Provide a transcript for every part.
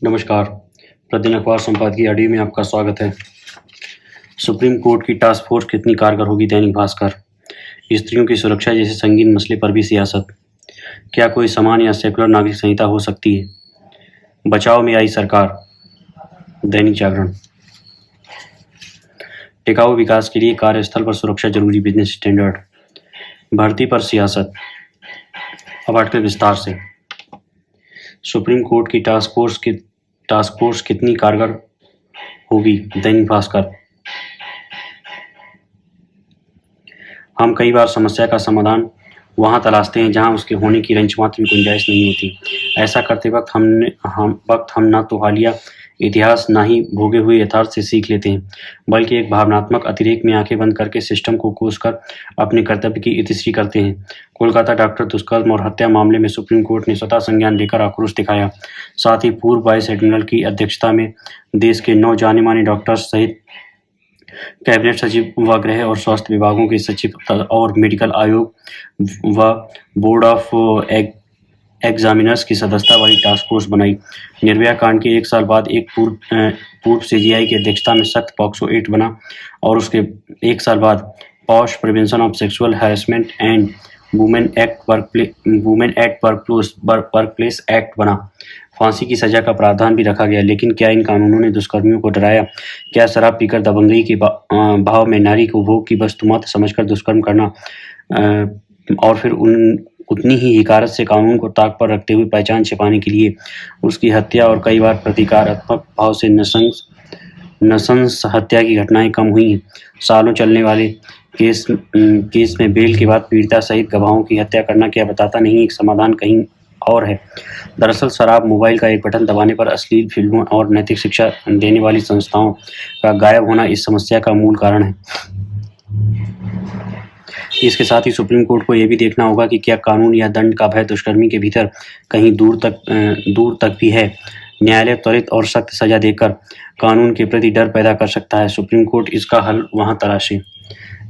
नमस्कार। प्रतिदिन अखबार संपादकीय ऑडियो में आपका स्वागत है। सुप्रीम कोर्ट की टास्क फोर्स कितनी कारगर होगी? दैनिक भास्कर। स्त्रियों की सुरक्षा जैसे संगीन मसले पर भी सियासत। क्या कोई समान या सेकुलर नागरिक संहिता हो सकती है? बचाव में आई सरकार। दैनिक जागरण। टिकाऊ विकास के लिए कार्यस्थल पर सुरक्षा जरूरी, बिजनेस स्टैंडर्ड। भर्ती पर सियासत। अब आर्टिकल विस्तार से। सुप्रीम कोर्ट की टास्क फोर्स कितनी कारगर होगी? दैनिक भास्कर। हम कई बार समस्या का समाधान वहां तलाशते हैं जहां उसके होने की रंचमात्र भी गुंजाइश नहीं होती। ऐसा करते वक्त हम न तो हालिया इतिहास ना ही भोगे हुए यथार्थ से सीख लेते हैं, बल्कि एक भावनात्मक अतिरेक में आंखें बंद करके सिस्टम को कोसकर अपने कर्तव्य की इतिश्री करते हैं। कोलकाता डॉक्टर दुष्कर्म और हत्या मामले में सुप्रीम कोर्ट ने स्वतः संज्ञान लेकर आक्रोश दिखाया। साथ ही पूर्व वाइस एडमिरल की अध्यक्षता में देश के 9 जाने माने डॉक्टर्स सहित कैबिनेट सचिव व गृह और स्वास्थ्य विभागों के सचिव और मेडिकल आयोग व बोर्ड ऑफ एग्जामिनर्स की सदस्यता वाली टास्क फोर्स बनाई। निर्भया कांड के 1 साल बाद एक पूर्व सीजीआई की अध्यक्षता में सख्त पॉक्सो एक्ट बना और उसके 1 साल बाद posh prevention of sexual harassment and women at workplace act बना। फांसी की सजा का प्रावधान भी रखा गया। लेकिन क्या इन कानूनों ने दुष्कर्मियों को डराया? क्या शराब पीकर दबंगई के भाव में नारी को भोग की वस्तुमात्र समझकर दुष्कर्म करना और फिर उतनी ही हिकारत से कानून को ताक पर रखते हुए पहचान छिपाने के लिए उसकी हत्या और कई बार प्रतिकारात्मक भाव से नृशंस हत्या की घटनाएं कम हुई हैं? सालों चलने वाले केस में बेल के बाद पीड़िता सहित गवाहों की हत्या करना क्या बताता नहीं एक समाधान कहीं और है? दरअसल शराब, मोबाइल का एक बटन दबाने पर अश्लील फिल्मों और नैतिक शिक्षा देने वाली संस्थाओं का गायब होना इस समस्या का मूल कारण है। इसके साथ ही सुप्रीम कोर्ट को यह भी देखना होगा कि क्या कानून या दंड का भय दुष्कर्मी के भीतर कहीं दूर तक भी है। न्यायालय त्वरित और सख्त सजा देकर कानून के प्रति डर पैदा कर सकता है। सुप्रीम कोर्ट इसका हल वहां तलाशे।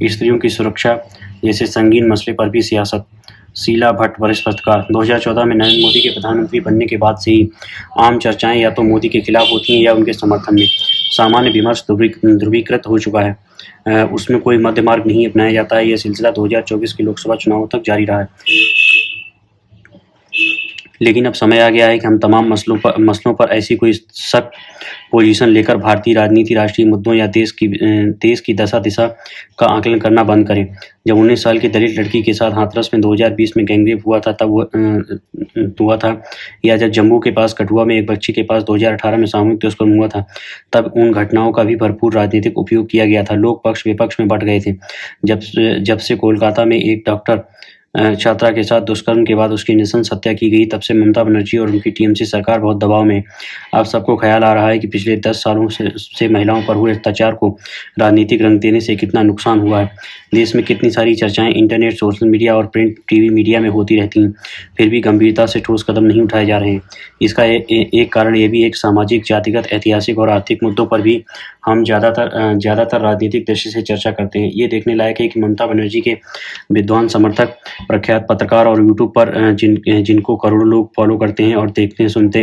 स्त्रियों की सुरक्षा जैसे संगीन मसले पर भी सियासत। शीला भट्ट वरिष्ठ पत्रकार। 2014 में नरेंद्र मोदी के प्रधानमंत्री बनने के बाद से ही आम चर्चाएं या तो मोदी के खिलाफ होती हैं या उनके समर्थन में। सामान्य विमर्श ध्रुवीकृत हो चुका है। उसमें कोई मध्य मार्ग नहीं अपनाया जाता है। यह सिलसिला 2024 के लोकसभा चुनावों तक जारी रहा है। लेकिन अब समय आ गया है कि हम तमाम मसलों पर ऐसी कोई सख्त पोजीशन लेकर भारतीय राजनीति, राष्ट्रीय मुद्दों या देश की दशा दिशा का आकलन करना बंद करें। जब 19 साल की दलित लड़की के साथ हाथरस में 2020 में गैंगरेप हुआ था या जब जम्मू के पास कठुआ में एक बच्ची के पास 2018 में सामूहिक दुष्कर्म हुआ था, तब उन घटनाओं का भी भरपूर राजनीतिक उपयोग किया गया था। लोग पक्ष विपक्ष में बंट गए थे। जब से कोलकाता में एक डॉक्टर छात्रा के साथ दुष्कर्म के बाद उसकी नृशंस हत्या की गई, तब से ममता बनर्जी और उनकी टीएमसी सरकार बहुत दबाव में। अब सबको ख्याल आ रहा है कि पिछले 10 सालों से महिलाओं पर हुए अत्याचार को राजनीतिक रंग देने से कितना नुकसान हुआ है। देश में कितनी सारी चर्चाएं इंटरनेट, सोशल मीडिया और प्रिंट टीवी मीडिया में होती रहती हैं, फिर भी गंभीरता से ठोस कदम नहीं उठाए जा रहे हैं। इसका एक कारण ये भी एक सामाजिक, जातिगत, ऐतिहासिक और आर्थिक मुद्दों पर भी हम ज़्यादातर राजनीतिक दृष्टि से चर्चा करते हैं। ये देखने लायक है कि ममता बनर्जी के विद्वान समर्थक, प्रख्यात पत्रकार और यूट्यूब पर जिनको करोड़ों लोग फॉलो करते हैं और देखते हैं, सुनते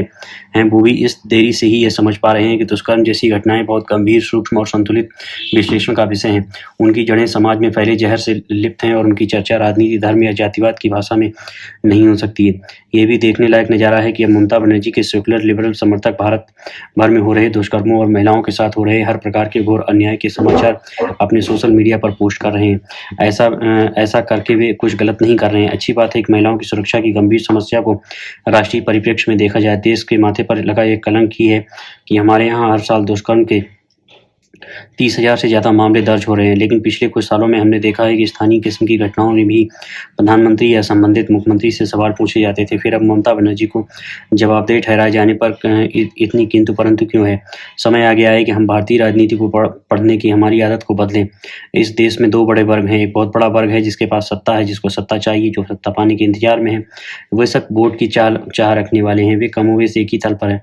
हैं, वो भी इस देरी से ही ये समझ पा रहे हैं कि दुष्कर्म जैसी घटनाएं बहुत गंभीर, सूक्ष्म और संतुलित विश्लेषण का विषय हैं। उनकी जड़ें समाज में फैले जहर से लिप्त हैं और उनकी चर्चा राजनीति, धर्म या जातिवाद की भाषा में नहीं हो सकती है। ये भी देखने लायक नजारा है कि अब ममता बनर्जी के सेकुलर लिबरल समर्थक भारत भर में हो रहे दुष्कर्मों और महिलाओं के साथ हो रहे हर प्रकार के घोर अन्याय के समाचार अपने सोशल मीडिया पर पोस्ट कर रहे हैं। ऐसा करके वे कुछ गलत नहीं कर रहे हैं। अच्छी बात है कि महिलाओं की सुरक्षा की गंभीर समस्या को राष्ट्रीय परिप्रेक्ष्य में देखा जाए। देश के माथे पर लगा एक कलंक ही है कि हमारे यहाँ हर साल दुष्कर्म के 30,000 से ज़्यादा मामले दर्ज हो रहे हैं। लेकिन पिछले कुछ सालों में हमने देखा है कि स्थानीय किस्म की घटनाओं में भी प्रधानमंत्री या संबंधित मुख्यमंत्री से सवाल पूछे जाते थे। फिर अब ममता बनर्जी को जवाबदेह ठहराए जाने पर इतनी किंतु परंतु क्यों है? समय आ गया है कि हम भारतीय राजनीति को पढ़ने की हमारी आदत को बदलें। इस देश में 2 बड़े वर्ग हैं। एक बहुत बड़ा वर्ग है जिसके पास सत्ता है, जिसको सत्ता चाहिए, जो सत्ता पाने के इंतजार में है। वे सब वोट की चाह रखने वाले हैं। वे कमोवेश एक ही तल पर है।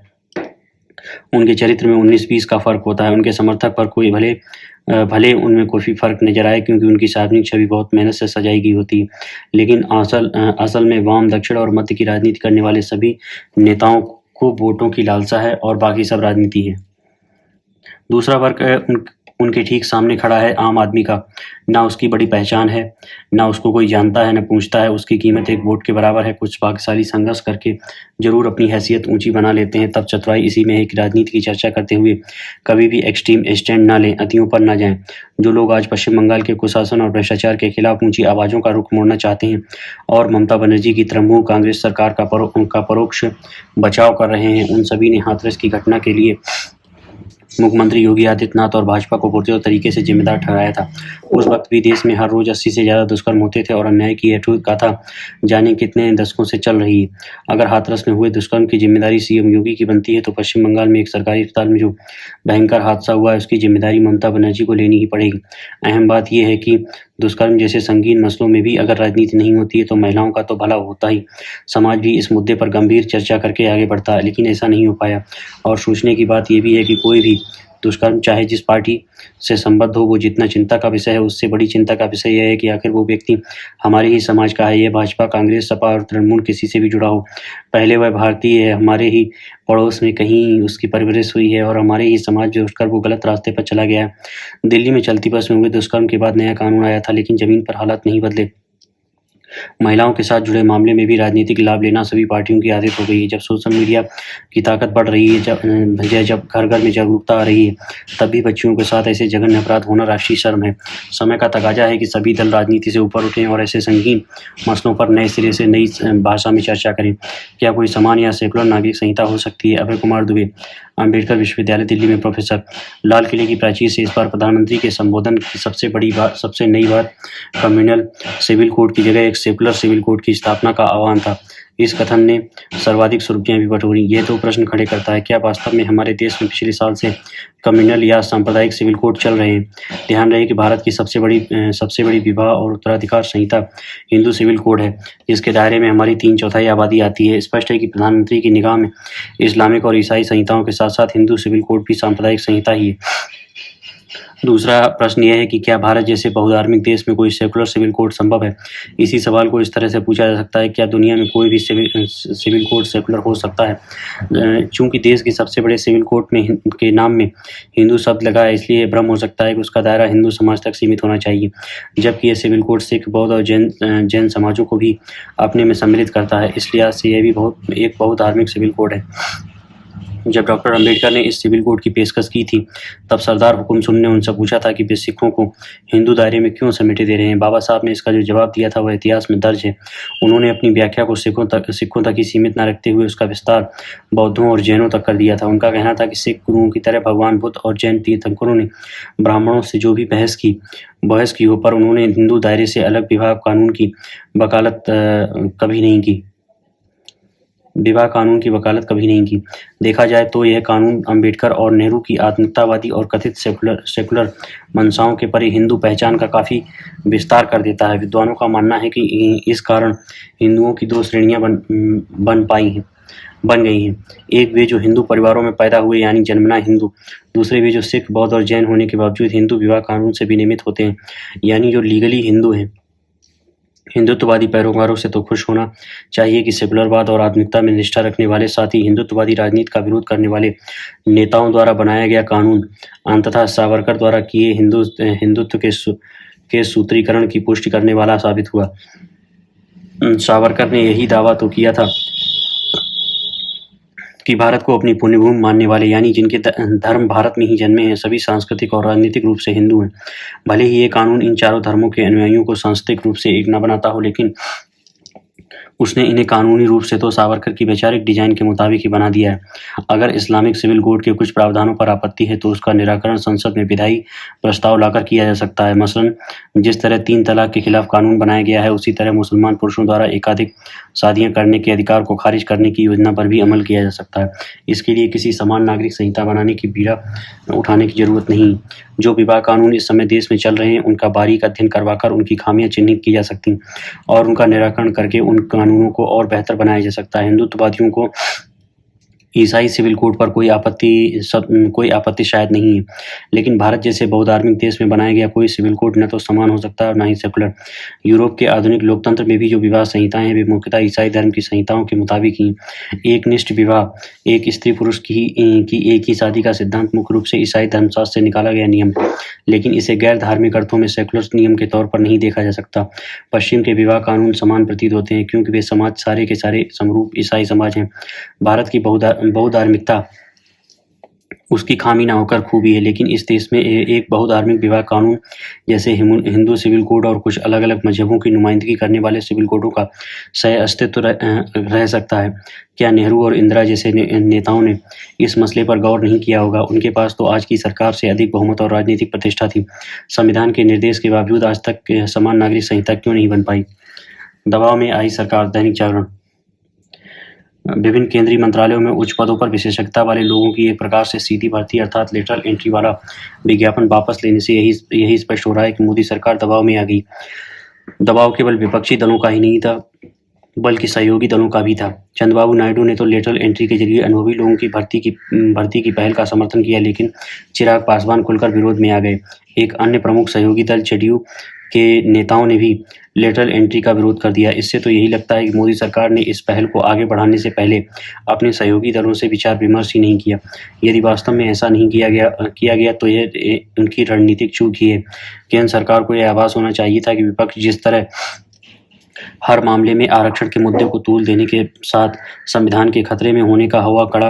उनके चरित्र में 19-20 का फर्क होता है। उनके समर्थक पर कोई भले उनमें कोई फर्क नजर आए, क्योंकि उनकी सार्वजनिक छवि बहुत मेहनत से सजाई गई होती है। लेकिन असल में वाम, दक्षिण और मध्य की राजनीति करने वाले सभी नेताओं को वोटों की लालसा है और बाकी सब राजनीति है। दूसरा वर्ग उनके ठीक सामने खड़ा है आम आदमी का। ना उसकी बड़ी पहचान है, ना उसको कोई जानता है, ना पूछता है। उसकी कीमत एक वोट के बराबर है। कुछ भाग्यशाली संघर्ष करके जरूर अपनी हैसियत ऊंची बना लेते हैं। तब चतुराई इसी में है कि राजनीति की चर्चा करते हुए कभी भी एक्सट्रीम स्टैंड ना लें, अतियों पर ना जाएं। जो लोग आज पश्चिम बंगाल के कुशासन और भ्रष्टाचार के खिलाफ ऊंची आवाज़ों का रुख मोड़ना चाहते हैं और ममता बनर्जी की तरह मुंह कांग्रेस सरकार का परोक्ष बचाव कर रहे हैं, उन सभी ने हाथरस की घटना के लिए मुख्यमंत्री योगी आदित्यनाथ और भाजपा को पुरजोर तरीके से जिम्मेदार ठहराया था। उस वक्त भी देश में हर रोज 80 से ज़्यादा दुष्कर्म होते थे और अन्याय की यह ठूठ गाथा जाने कितने दशकों से चल रही है। अगर हाथरस में हुए दुष्कर्म की जिम्मेदारी सीएम योगी की बनती है तो पश्चिम बंगाल में एक सरकारी अस्पताल में जो भयंकर हादसा हुआ है उसकी जिम्मेदारी ममता बनर्जी को लेनी ही पड़ेगी। अहम बात यह है कि दुष्कर्म जैसे संगीन मसलों में भी अगर राजनीति नहीं होती है तो महिलाओं का तो भला होता ही। समाज भी इस मुद्दे पर गंभीर चर्चा करके आगे बढ़ता है, लेकिन ऐसा नहीं हो पाया। और सोचने की बात यह भी है कि कोई भी दुष्कर्म चाहे जिस पार्टी से संबद्ध हो वो जितना चिंता का विषय है, उससे बड़ी चिंता का विषय यह है कि आखिर वो व्यक्ति हमारे ही समाज का है। यह भाजपा, कांग्रेस, सपा और तृणमूल किसी से भी जुड़ा हो, पहले वह भारतीय है, हमारे ही पड़ोस में कहीं उसकी परवरिश हुई है और हमारे ही समाज जोड़कर वो गलत रास्ते पर चला गया है। दिल्ली में चलती बस में हुए दुष्कर्म के बाद नया कानून आया था, लेकिन जमीन पर हालात नहीं बदले। महिलाओं के साथ जुड़े मामले में भी राजनीतिक लाभ लेना सभी पार्टियों की आदत हो गई है। जब सोशल मीडिया की ताकत बढ़ रही है, जब घर घर में जागरूकता आ रही है, तब भी बच्चियों के साथ ऐसे जघन्य अपराध होना राष्ट्रीय शर्म है। समय का तकाजा है कि सभी दल राजनीति से ऊपर उठें और ऐसे संगीन मसलों पर नए सिरे से नई भाषा में चर्चा करें। क्या कोई समान या सेकुलर नागरिक संहिता हो सकती है? अभय कुमार दुबे, अम्बेडकर विश्वविद्यालय दिल्ली में प्रोफेसर। लाल किले की प्राचीर से इस बार प्रधानमंत्री के संबोधन की सबसे नई बात कम्युनल सिविल कोड की जगह एक सेकुलर सिविल कोड की स्थापना का आह्वान था। इस कथन ने सर्वाधिक सुर्खियां भी बटोरी। यह तो प्रश्न खड़े करता है, क्या वास्तव में हमारे देश में पिछले साल से कम्युनल या सांप्रदायिक सिविल कोड चल रहे हैं? ध्यान रहे कि भारत की सबसे बड़ी विवाह और उत्तराधिकार संहिता हिंदू सिविल कोड है, जिसके दायरे में हमारी 3/4 आबादी आती है। स्पष्ट है कि प्रधानमंत्री की निगाह में इस्लामिक और ईसाई संहिताओं के साथ साथ हिंदू सिविल कोड भी सांप्रदायिक संहिता ही है। दूसरा प्रश्न यह है कि क्या भारत जैसे बहुधार्मिक देश में कोई सेकुलर सिविल कोड संभव है? इसी सवाल को इस तरह से पूछा जा सकता है, क्या दुनिया में कोई भी सिविल कोड सेकुलर हो सकता है? चूंकि देश के सबसे बड़े सिविल कोड में के नाम में हिंदू शब्द लगा है, इसलिए भ्रम हो सकता है कि उसका दायरा हिंदू समाज तक सीमित होना चाहिए, जबकि यह सिविल कोड सिख, बौद्ध और जैन समाजों को भी अपने में सम्मिलित करता है। इस लिहाज से यह भी एक बहुधार्मिक सिविल कोड है। जब डॉक्टर अंबेडकर ने इस सिविल कोड की पेशकश की थी, तब सरदार हुकुम सिंह ने उनसे पूछा था कि वे सिखों को हिंदू दायरे में क्यों समेटे दे रहे हैं। बाबा साहब ने इसका जो जवाब दिया था वह इतिहास में दर्ज है। उन्होंने अपनी व्याख्या को सिखों तक ही सीमित न रखते हुए उसका विस्तार बौद्धों और जैनों तक कर दिया था। उनका कहना था कि सिख गुरुओं की तरह भगवान बुद्ध और जैन तीर्थंकरों ने ब्राह्मणों से जो भी बहस की हो, पर उन्होंने हिंदू दायरे से अलग विवाह कानून की वकालत कभी नहीं की। देखा जाए तो यह कानून अंबेडकर और नेहरू की आधुनिकतावादी और कथित सेकुलर मंशाओं के परे हिंदू पहचान का काफ़ी विस्तार कर देता है। विद्वानों का मानना है कि इस कारण हिंदुओं की 2 श्रेणियां बन गई हैं। एक वे जो हिंदू परिवारों में पैदा हुए यानी जन्मना हिंदू, दूसरे वे जो सिख, बौद्ध और जैन होने के बावजूद हिंदू विवाह कानून से विनियमित होते हैं, यानी जो लीगली हिंदू हैं। हिंदुत्ववादी पैरोकारों से तो खुश होना चाहिए कि सेकुलरवाद और आधुनिकता में निष्ठा रखने वाले, साथ ही हिंदुत्ववादी राजनीति का विरोध करने वाले नेताओं द्वारा बनाया गया कानून अंततः सावरकर द्वारा किए हिंदुत्व के सूत्रीकरण की पुष्टि करने वाला साबित हुआ। सावरकर ने यही दावा तो किया था कि भारत को अपनी पुण्यभूमि मानने वाले, यानी जिनके धर्म भारत में ही जन्मे हैं, सभी सांस्कृतिक और राजनीतिक रूप से हिंदू हैं। भले ही ये कानून इन चारों धर्मों के अनुयायियों को सांस्कृतिक रूप से एक न बनाता हो, लेकिन उसने इन्हें कानूनी रूप से तो सावरकर की वैचारिक डिजाइन के मुताबिक ही बना दिया है। अगर इस्लामिक सिविल कोड के कुछ प्रावधानों पर आपत्ति है तो उसका निराकरण संसद में विधायी प्रस्ताव लाकर किया जा सकता है। मसलन जिस तरह 3 तलाक के खिलाफ कानून बनाया गया है, उसी तरह मुसलमान पुरुषों द्वारा एकाधिक शादियां करने के अधिकार को खारिज करने की योजना पर भी अमल किया जा सकता है। इसके लिए किसी समान नागरिक संहिता बनाने की पीड़ा उठाने की जरूरत नहीं। जो विवाह कानून इस समय देश में चल रहे हैं, उनका बारीक अध्ययन करवाकर उनकी खामियां चिन्हित की जा सकती और उनका निराकरण करके उन कानूनों को और बेहतर बनाया जा सकता है। हिंदुत्ववादियों को ईसाई सिविल कोड पर कोई आपत्ति शायद नहीं है, लेकिन भारत जैसे बहुधार्मिक देश में बनाया गया कोई सिविल कोड न तो समान हो सकता है और न ही सेकुलर। यूरोप के आधुनिक लोकतंत्र में भी जो विवाह संहिताएं हैं वे मुख्यतः ईसाई धर्म की संहिताओं के मुताबिक ही। एक निष्ठ विवाह, एक स्त्री पुरुष की एक ही शादी का सिद्धांत मुख्य रूप से ईसाई धर्मशास्त्र से निकाला गया नियम, लेकिन इसे गैर धार्मिक अर्थों में सेकुलर नियम के तौर पर नहीं देखा जा सकता। पश्चिम के विवाह कानून समान प्रतीत होते हैं क्योंकि वे समाज सारे के सारे समरूप ईसाई समाज हैं। भारत की बहुधार्मिकता उसकी खामी ना होकर खूबी है, लेकिन इस देश में एक बहुधार्मिक विवाह कानून जैसे हिंदू सिविल कोड और कुछ अलग अलग मजहबों की नुमाइंदगी करने वाले सिविल कोडों का सह अस्तित्व रह सकता है। क्या नेहरू और इंदिरा जैसे नेताओं ने इस मसले पर गौर नहीं किया होगा? उनके पास तो आज की सरकार से अधिक बहुमत और राजनीतिक प्रतिष्ठा थी। संविधान के निर्देश के बावजूद आज तक समान नागरिक संहिता क्यों नहीं बन पाई? दबाव में आई सरकार। दैनिक जागरण। विभिन्न केंद्रीय मंत्रालयों में उच्च पदों पर विशेषज्ञता वाले लोगों की एक प्रकार से सीधी भर्ती अर्थात लेटरल एंट्री वाला विज्ञापन वापस लेने से यही स्पष्ट हो रहा है कि मोदी सरकार दबाव में आ गई। दबाव केवल विपक्षी दलों का ही नहीं था बल्कि सहयोगी दलों का भी था। चंद्रबाबू नायडू ने तो लेटरल एंट्री के जरिए अनुभवी लोगों की भर्ती की पहल का समर्थन किया, लेकिन चिराग पासवान खुलकर विरोध में आ गए। एक अन्य प्रमुख सहयोगी दल जेडीयू के नेताओं ने भी लेटरल एंट्री का विरोध कर दिया। इससे तो यही लगता है कि मोदी सरकार ने इस पहल को आगे बढ़ाने से पहले अपने सहयोगी दलों से विचार विमर्श ही नहीं किया। यदि वास्तव में ऐसा नहीं किया गया तो यह उनकी रणनीतिक चूक ही है। केंद्र सरकार को यह आभास होना चाहिए था कि विपक्ष जिस तरह हर मामले में आरक्षण के मुद्दे को तूल देने के साथ संविधान के खतरे में होने का हवा खड़ा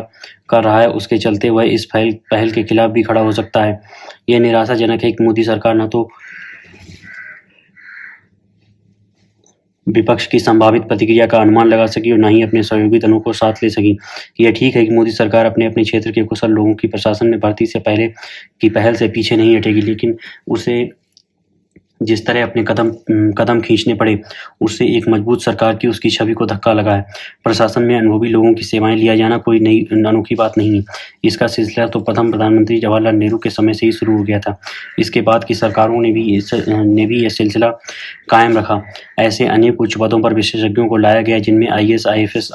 कर रहा है, उसके चलते वह इस पहल के खिलाफ भी खड़ा हो सकता है। यह निराशाजनक है कि मोदी सरकार न तो विपक्ष की संभावित प्रतिक्रिया का अनुमान लगा सकी और न ही अपने सहयोगी दलों को साथ ले सकी। यह ठीक है कि मोदी सरकार अपने क्षेत्र के कुशल लोगों की प्रशासन में भर्ती से पहले की पहल से पीछे नहीं हटेगी, लेकिन उसे जिस तरह अपने कदम खींचने पड़े उससे एक मजबूत सरकार की उसकी छवि को धक्का लगा है। प्रशासन में अनुभवी लोगों की सेवाएं लिया जाना कोई नई अनोखी बात नहीं है। इसका सिलसिला तो प्रथम प्रधानमंत्री जवाहरलाल नेहरू के समय से ही शुरू हो गया था। इसके बाद की सरकारों ने भी यह सिलसिला कायम रखा। ऐसे अनेक उच्च पदों पर विशेषज्ञों को लाया गया जिन्हें आईएएस आईएफएस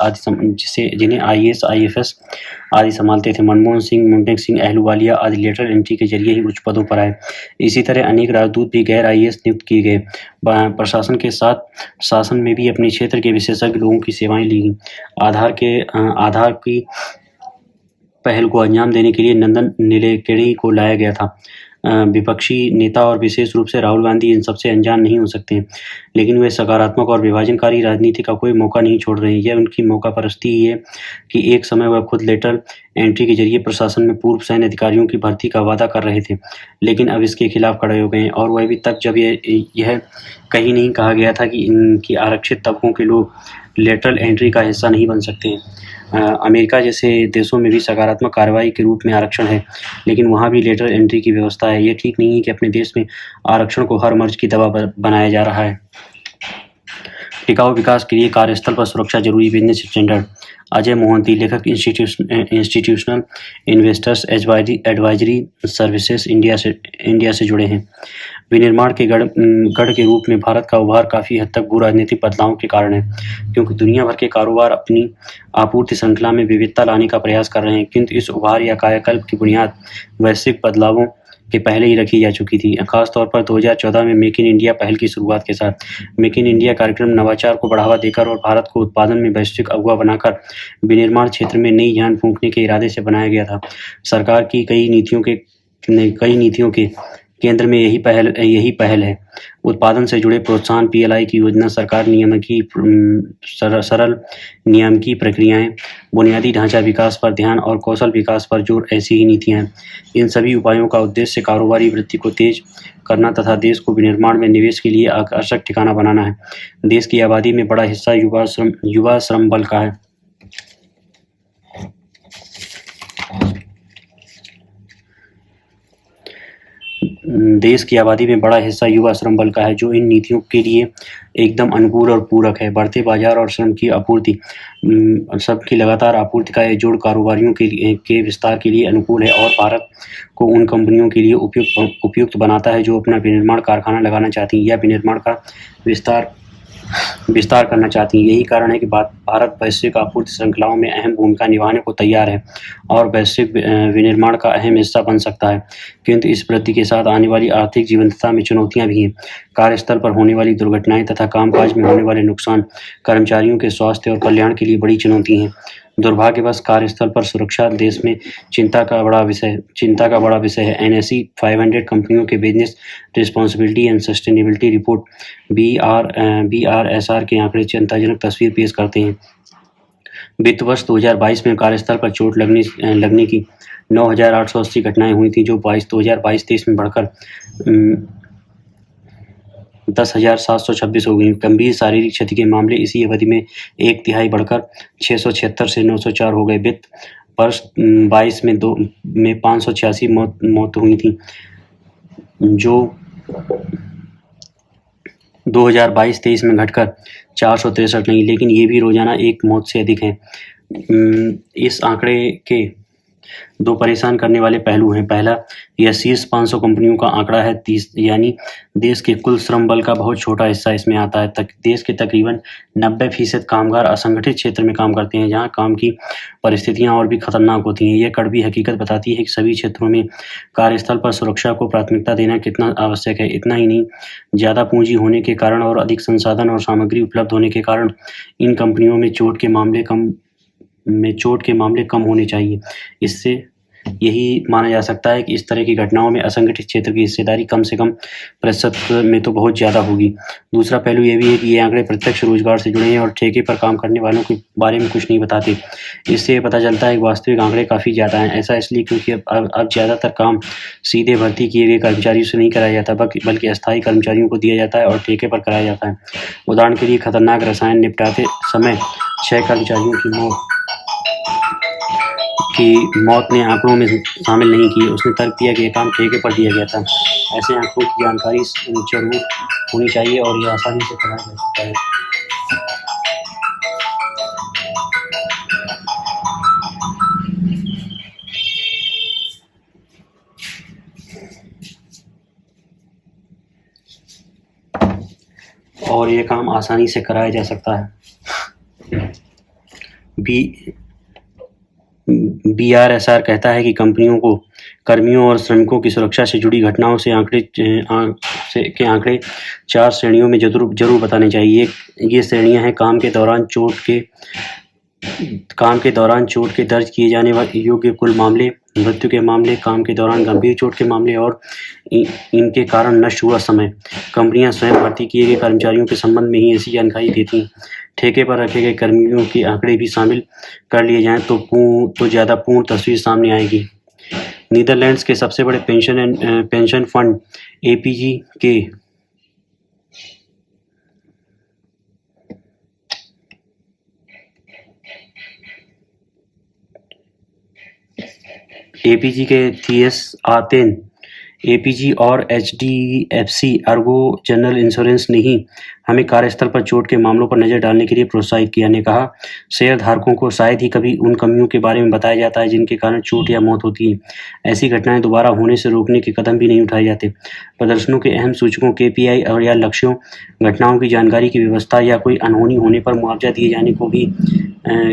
आदि संभालते थे। मनमोहन सिंह, मुंटेक सिंह, अहलूवालिया आदि लेटरल एंट्री के जरिए ही उच्च पदों पर आए। इसी तरह अनेक राजदूत भी गैर आईएएस नियुक्त किए गए। प्रशासन के साथ शासन में भी अपने क्षेत्र के विशेषज्ञ लोगों की सेवाएं ली गई। आधार की पहल को अंजाम देने के लिए नंदन नीलेकणी को लाया गया था। विपक्षी नेता और विशेष रूप से राहुल गांधी इन सबसे अनजान नहीं हो सकते, लेकिन वे सकारात्मक और विभाजनकारी राजनीति का कोई मौका नहीं छोड़ रहे हैं। यह उनकी मौका परस्ती ही है कि एक समय वह खुद लेटरल एंट्री के जरिए प्रशासन में पूर्व सैन्य अधिकारियों की भर्ती का वादा कर रहे थे, लेकिन अब इसके खिलाफ खड़े हो गए हैं। और वह भी तब जब यह कहीं नहीं कहा गया था कि आरक्षित तबकों के लोग लेटरल एंट्री का हिस्सा नहीं बन सकते हैं। अमेरिका जैसे देशों में भी सकारात्मक कार्रवाई के रूप में आरक्षण है, लेकिन वहाँ भी लेटरल एंट्री की व्यवस्था है। यह ठीक नहीं है कि अपने देश में आरक्षण को हर मर्ज की दवा बनाया जा रहा है। टिकाऊ विकास के लिए कार्यस्थल पर सुरक्षा जरूरी। Business standard. अजय मोहंती, लेखक, institutional investors advisory services India से जुड़े हैं। विनिर्माण के गढ़ के रूप में भारत का उभार काफ़ी हद तक भू राजनीतिक बदलावों के कारण है, क्योंकि दुनिया भर के कारोबार अपनी आपूर्ति श्रृंखला में विविधता लाने का प्रयास कर रहे हैं, किंतु इस उभार या कायाकल्प की बुनियाद वैश्विक बदलावों के पहले ही रखी जा चुकी थी। खासतौर पर 2014 में मेक इन इंडिया पहल की शुरुआत के साथ मेक इन इंडिया कार्यक्रम नवाचार को बढ़ावा देकर और भारत को उत्पादन में वैश्विक अगुवा बनाकर विनिर्माण क्षेत्र में नई जान फूंकने के इरादे से बनाया गया था। सरकार की कई नीतियों के केंद्र में यही पहल है। उत्पादन से जुड़े प्रोत्साहन, पीएलआई की योजना, सरल नियामकीय प्रक्रियाएं, बुनियादी ढांचा विकास पर ध्यान और कौशल विकास पर जोर, ऐसी ही नीतियां हैं। इन सभी उपायों का उद्देश्य कारोबारी वृद्धि को तेज करना तथा देश को विनिर्माण में निवेश के लिए आकर्षक ठिकाना बनाना है। देश की आबादी में बड़ा हिस्सा युवा श्रम बल का है। देश की आबादी में बड़ा हिस्सा युवा श्रम बल का है, जो इन नीतियों के लिए एकदम अनुकूल और पूरक है। बढ़ते बाजार और श्रम की आपूर्ति, सबकी लगातार आपूर्ति का यह जोड़ कारोबारियों के विस्तार के लिए अनुकूल है और भारत को उन कंपनियों के लिए उपयुक्त बनाता है जो अपना विनिर्माण कारखाना लगाना चाहती हैं या विनिर्माण का विस्तार विस्तार करना चाहती हैं। यही कारण है कि भारत वैश्विक आपूर्ति श्रृंखलाओं में अहम भूमिका निभाने को तैयार है और वैश्विक विनिर्माण का अहम हिस्सा बन सकता है। किंतु इस वृद्धि के साथ आने वाली आर्थिक जीवंतता में चुनौतियां भी हैं। कार्यस्थल पर होने वाली दुर्घटनाएं तथा कामकाज में होने वाले नुकसान कर्मचारियों के स्वास्थ्य और कल्याण के लिए बड़ी चुनौती हैं। दुर्भाग्यवश कार्यस्थल पर सुरक्षा देश में चिंता का बड़ा विषय है। NSE 500 कंपनियों के business responsibility and sustainability report BRSR के आंकड़े चिंताजनक तस्वीर पेश करते हैं। वित्त वर्ष 2022 में कार्यस्थल पर चोट लगने की 9,880 घटनाएं हुई थी, जो 2022-23 में बढ़कर 10,726 हो गई। गंभीर शारीरिक क्षति के मामले इसी अवधि में 1/3 बढ़कर 676 से 904 हो गए। वित्त वर्ष 22 में 586 मौत हुई थी, जो 2022-23 में घटकर 463 नहीं, लेकिन ये भी रोजाना एक मौत से अधिक है। इस आंकड़े के दो परेशान करने वाले पहलू हैं। पहला, यह शीर्ष 500 कंपनियों का आंकड़ा है, यानी देश के कुल श्रम बल का बहुत छोटा हिस्सा इसमें आता है। देश के तकरीबन 90% कामगार असंगठित क्षेत्र में काम करते हैं, जहां काम की परिस्थितियां और भी खतरनाक होती हैं। यह कड़वी हकीकत बताती है कि सभी क्षेत्रों में कार्यस्थल पर सुरक्षा को प्राथमिकता देना कितना आवश्यक है। इतना ही नहीं, ज़्यादा पूंजी होने के कारण और अधिक संसाधन और सामग्री उपलब्ध होने के कारण इन कंपनियों में चोट के मामले कम होने चाहिए। इससे यही माना जा सकता है कि इस तरह की घटनाओं में असंगठित क्षेत्र की हिस्सेदारी कम से कम प्रतिशत में तो बहुत ज़्यादा होगी। दूसरा पहलू ये भी है कि ये आंकड़े प्रत्यक्ष रोजगार से जुड़े हैं और ठेके पर काम करने वालों के बारे में कुछ नहीं बताते। इससे ये पता चलता है कि वास्तविक आंकड़े काफ़ी ज़्यादा हैं। ऐसा इसलिए क्योंकि अब ज़्यादातर काम सीधे भर्ती किए गए कर्मचारियों से नहीं कराया जाता, बल्कि अस्थायी कर्मचारियों को दिया जाता है और ठेके पर कराया जाता है। उदाहरण के लिए, खतरनाक रसायन निपटाते समय 6 कर्मचारियों की मौत ने आंकड़ों में शामिल नहीं की। उसने तर्क दिया कि यह काम ठेके पर दिया गया था। ऐसे आंकड़ों की जानकारी जरूर होनी चाहिए और यह आसानी से कराया जा सकता है। और यह काम आसानी से कराया जा सकता है। BRSR कहता है कि कंपनियों को कर्मियों और श्रमिकों की सुरक्षा से जुड़ी घटनाओं के आंकड़े 4 श्रेणियों में जरूर बताने चाहिए। ये श्रेणियां हैं: काम के दौरान चोट के दर्ज किए जाने योग्य कुल मामले, मृत्यु के मामले, काम के दौरान गंभीर चोट के मामले और इनके कारण नष्ट हुआ समय। कंपनियां स्वयं भर्ती किए गए कर्मचारियों के संबंध में ही ऐसी जानकारी देती हैं। ठेके पर रखे गए कर्मियों के आंकड़े भी शामिल कर लिए जाएं तो ज़्यादा पूर्ण तस्वीर सामने आएगी। नीदरलैंड्स के सबसे बड़े पेंशन फंड APG के थियस आतेन, APG और HDFC अर्गो जनरल इंश्योरेंस ने ही हमें कार्यस्थल पर चोट के मामलों पर नज़र डालने के लिए प्रोत्साहित किया। ने कहा, शेयर धारकों को शायद ही कभी उन कमियों के बारे में बताया जाता है जिनके कारण चोट या मौत होती है। ऐसी घटनाएं दोबारा होने से रोकने के कदम भी नहीं उठाए जाते। प्रदर्शनों के अहम सूचकों KPI और या लक्ष्यों, घटनाओं की जानकारी की व्यवस्था या कोई अनहोनी होने पर मुआवजा दिए जाने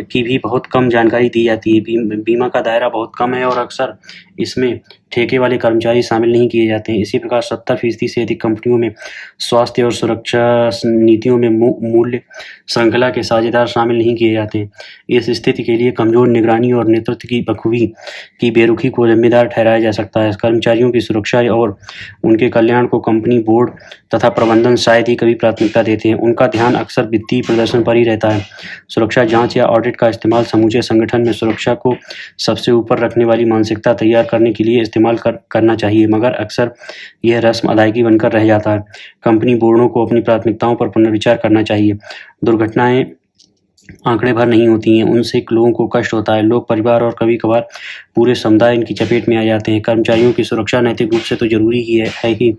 की भी बहुत कम जानकारी दी जाती है। बीमा का दायरा बहुत कम है और अक्सर इसमें ठेके वाले कर्मचारी शामिल नहीं किए जाते हैं। इसी प्रकार 70% से अधिक कंपनियों में स्वास्थ्य और सुरक्षा नीतियों में मूल्य श्रृंखला के साझेदार शामिल नहीं किए जाते हैं। इस स्थिति के लिए कमजोर निगरानी और नेतृत्व की बखूबी की बेरुखी को जिम्मेदार ठहराया जा सकता है। कर्मचारियों की सुरक्षा और उनके कल्याण को कंपनी बोर्ड तथा प्रबंधन शायद ही कभी प्राथमिकता देते हैं। उनका ध्यान अक्सर वित्तीय प्रदर्शन पर ही रहता है। सुरक्षा जांच या ऑडिट का इस्तेमाल समूचे संगठन में सुरक्षा को सबसे ऊपर रखने वाली मानसिकता तैयार करने के लिए इस्तेमाल करना चाहिए, मगर अक्सर यह रस्म अदायगी बनकर रह जाता है। कंपनी बोर्डों को अपनी प्राथमिकताओं पर पुनर्विचार करना चाहिए। दुर्घटनाएं आंकड़े भर नहीं होती हैं, उनसे लोगों को कष्ट होता है। लोग, परिवार और कभी-कभार पूरे समुदाय इनकी चपेट में आ जाते हैं। कर्मचारियों की सुरक्षा नैतिक रूप से तो जरूरी ही है ही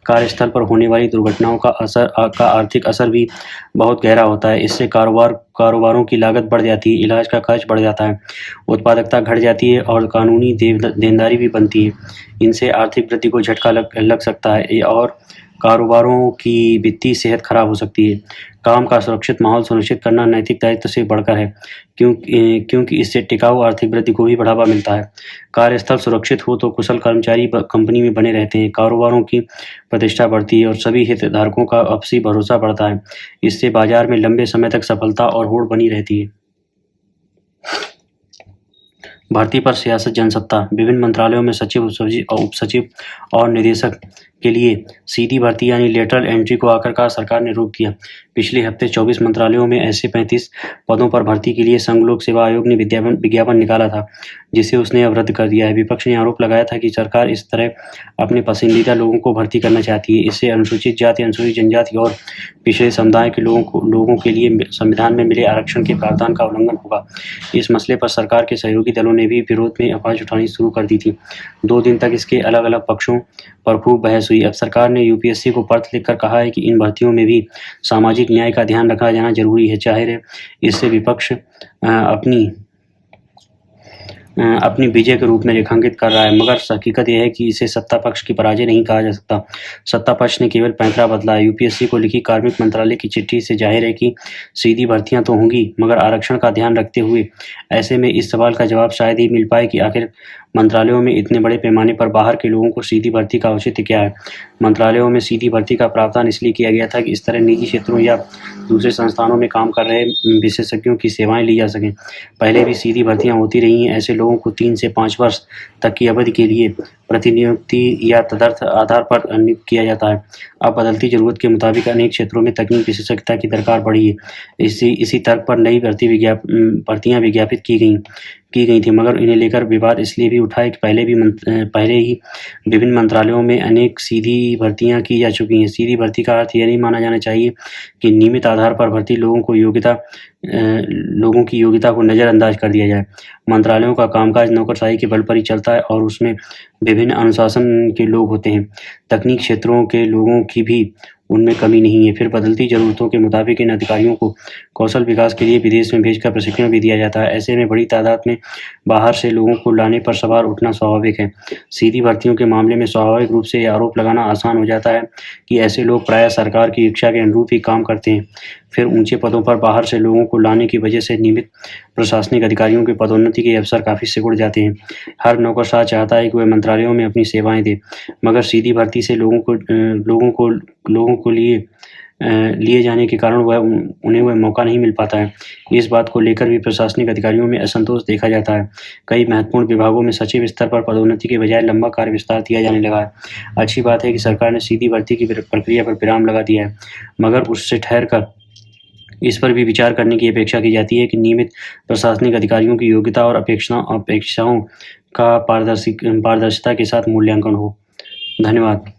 कार्यस्थल पर होने वाली दुर्घटनाओं का आर्थिक असर भी बहुत गहरा होता है। इससे कारोबारों की लागत बढ़ जाती है, इलाज का खर्च बढ़ जाता है, उत्पादकता घट जाती है और कानूनी देनदारी भी बनती है। इनसे आर्थिक वृद्धि को झटका लग सकता है और कारोबारों की वित्तीय सेहत खराब हो सकती है। काम का सुरक्षित माहौल सुनिश्चित करना नैतिक दायित्व से बढ़कर है, क्योंकि इससे टिकाऊ आर्थिक वृद्धि को भी बढ़ावा मिलता है। कार्यस्थल सुरक्षित हो तो कुशल कर्मचारी कंपनी में बने रहते हैं, कारोबारों की प्रतिष्ठा बढ़ती है और सभी हितधारकों का आपसी भरोसा बढ़ता है। इससे बाजार में लंबे समय तक सफलता और होड़ बनी रहती है। भर्ती पर सियासत जनसत्ता। विभिन्न मंत्रालयों में सचिव, उप सचिव और निदेशक के लिए सीधी भर्ती यानी लेटरल एंट्री को आखिरकार सरकार ने रोक दिया। पिछले हफ्ते 24 मंत्रालयों में ऐसे 35 पदों पर भर्ती के लिए संघ लोक सेवा आयोग ने विज्ञापन निकाला था, जिसे उसने अब रद्द कर दिया है। विपक्ष ने आरोप लगाया था कि सरकार इस तरह अपने पसंदीदा लोगों को भर्ती करना चाहती है। इससे अनुसूचित जाति, अनुसूचित जनजाति और पिछड़े समुदाय के लोगों के लिए संविधान में मिले आरक्षण के प्रावधान का उल्लंघन होगा। इस मसले पर सरकार के सहयोगी दलों ने भी विरोध में आवाज उठानी शुरू कर दी थी। 2 दिन तक इसके अलग-अलग पक्षों पर खूब बहस हुई। अब सरकार ने यूपीएससी को पत्र लिखकर कहा है कि इन भर्तियों में भी सामाजिक न्याय का ध्यान रखा जाना जरूरी है। जाहिर है, इससे विपक्ष अपनी विजय के रूप में रेखांकित कर रहा है, मगर हकीकत यह है कि इसे सत्ता पक्ष की पराजय नहीं कहा जा सकता। सत्ता पक्ष ने केवल पैंतरा बदला है। यूपीएससी को लिखी कार्मिक मंत्रालय की चिट्ठी से जाहिर है कि सीधी भर्तियां तो होंगी, मगर आरक्षण का ध्यान रखते हुए। ऐसे में इस सवाल का जवाब शायद ही मिल पाए कि आखिर मंत्रालयों में इतने बड़े पैमाने पर बाहर के लोगों को सीधी भर्ती का औचित्य क्या है। मंत्रालयों में सीधी भर्ती का प्रावधान इसलिए किया गया था कि इस तरह निजी क्षेत्रों या दूसरे संस्थानों में काम कर रहे विशेषज्ञों की सेवाएं ली जा सकें। पहले भी सीधी भर्तियां होती रही हैं। ऐसे लोगों को 3 से 5 वर्ष तक की अवधि के लिए प्रतिनियुक्ति या तदर्थ आधार पर नियुक्त किया जाता है। अब बदलती जरूरत के मुताबिक अनेक क्षेत्रों में तकनीक विशेषज्ञता की दरकार बढ़ी है। इसी तर्क पर नई भर्तियां विज्ञापित की गई थी, मगर इन्हें लेकर विवाद इसलिए भी उठा है कि पहले ही विभिन्न मंत्रालयों में अनेक सीधी भर्तियां की जा चुकी हैं। सीधी भर्ती का अर्थ यह नहीं माना जाना चाहिए कि नियमित आधार पर भर्ती लोगों की योग्यता को नज़रअंदाज कर दिया जाए। मंत्रालयों का कामकाज नौकरशाही के बल पर ही चलता है और उसमें विभिन्न अनुशासन के लोग होते हैं। तकनीक क्षेत्रों के लोगों की भी उनमें कमी नहीं है। फिर बदलती ज़रूरतों के मुताबिक इन अधिकारियों को कौशल विकास के लिए विदेश में भेजकर प्रशिक्षण भी दिया जाता है। ऐसे में बड़ी तादाद में बाहर से लोगों को लाने पर सवाल उठना स्वाभाविक है। सीधी भर्तियों के मामले में स्वाभाविक रूप से यह आरोप लगाना आसान हो जाता है कि ऐसे लोग प्रायः सरकार की इच्छा के अनुरूप ही काम करते हैं। फिर ऊंचे पदों पर बाहर से लोगों को लाने की वजह से नियमित प्रशासनिक अधिकारियों की पदोन्नति के अवसर काफ़ी सिकुड़ जाते हैं। हर नौकरशाह चाहता है कि वह मंत्रालयों में अपनी सेवाएं दे, मगर सीधी भर्ती से लोगों को लिए जाने के कारण उन्हें वह मौका नहीं मिल पाता है। इस बात को लेकर भी प्रशासनिक अधिकारियों में असंतोष देखा जाता है। कई महत्वपूर्ण विभागों में सचिव स्तर पर पदोन्नति के बजाय लंबा कार्य विस्तार दिया जाने लगा है। अच्छी बात है कि सरकार ने सीधी भर्ती की प्रक्रिया पर विराम लगा दिया है, मगर उससे ठहरकर इस पर भी विचार करने की अपेक्षा की जाती है कि नियमित प्रशासनिक अधिकारियों की योग्यता और अपेक्षाओं का पारदर्शिता के साथ मूल्यांकन हो। धन्यवाद।